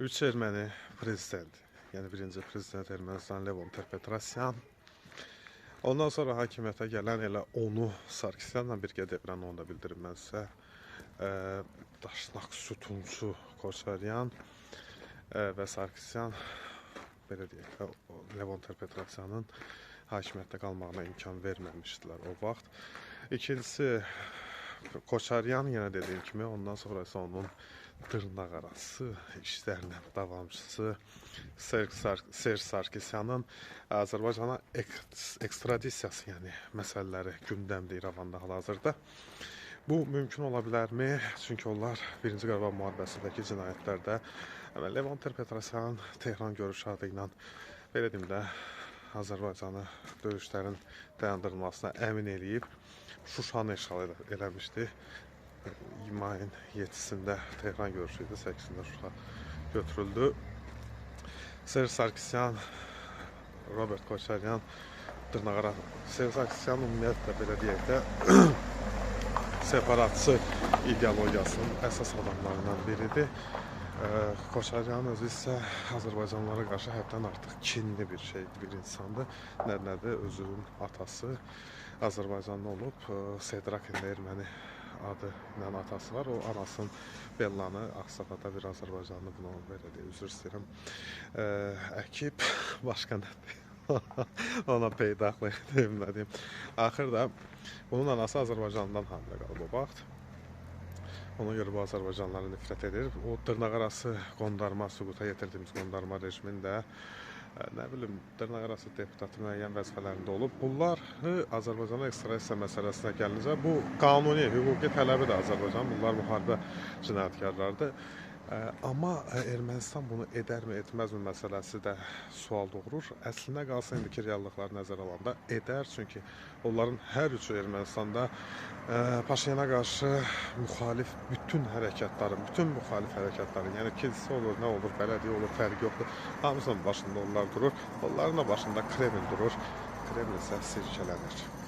Üç erməni prezidenti, yəni birinci prezident Ermənistan Levon Ter-Petrosyan. Ondan sonra hakimiyyətə gələn elə onu Sarkisyanla birgə devirən, onu da bildirim mən sizə. Daşnaq sütunçu Koçaryan və Sarkisyan, belə deyək də, Levon Ter-Petrosyanın hakimiyyətdə qalmağına imkan verməmişdilər o vaxt. İkincisi, Koçaryan, yenə dediyim kimi, ondan sonra isə onun dırnaqarası işlərinin davamçısı Serj Sarkisyanın Azərbaycana ekstradisiyası, yəni məsələləri gündəmdə İrəvanda hal-hazırda. Bu mümkün ola bilərmi? Çünki onlar Birinci Qarabağ müharibəsindəki cinayətlərdə Levon Ter-Petrosyan Tehran görüşü adı ilə, belə deyim də, Azərbaycanı döyüşlərin dayandırılmasına əmin eləyib. Şuşanı işğal eləmişdi. Mayın 7-sində Tehran görüşü idi, 8-sində Şuşa götürüldü. Serj Sarkisyan, Robert Koçaryan dırnaqarası. Serj Sarkisyan ümumiyyətlə, belə deyək də, separatçı ideologiyasının əsas adamlarından biridir. Koçaryan özü isə Azərbaycanlılara qarşı həddən artıq kinli bir insandır. Nədir, özünün atası Azərbaycanlı olub, Sedrakində erməni adı ilə atası var. O anasının Bellanı, Ağsafada bir Azərbaycanlı, bunu belə deyək, üzr istəyirəm, əkib, başqa nədir? Ona peydaqlı deyim, nə deyim. Axırda bunun anası Azərbaycanlıdan hamilə qalıb o vaxt. Ona görə bu Azərbaycanlıları nifrət edir. O dırnaqarası qondarma, süquta yetirdiyimiz qondarma rejimində, nə bilim, dırnaqarası deputatı müəyyən vəzifələrində olub. Bunlar Azərbaycana ekstradisiya məsələsinə gəlincə, bu qanuni, hüquqi tələbidir Azərbaycan. Bunlar müharibə cinayətkarlarıdır. Amma Ermənistan bunu edərmi, etməzmi məsələsi də sual doğurur. Əslində qalsa, indiki reallıqları nəzərə alanda edər. Çünki onların hər üçü Ermənistanda Paşinyana qarşı müxalif bütün müxalif hərəkatların, yəni kilsə olur, nə olur, bələdiyyə olur, fərqi yoxdur. Hamısının başında onlar durur. Onların da başında Kreml durur. Kreml isə sirkələnir.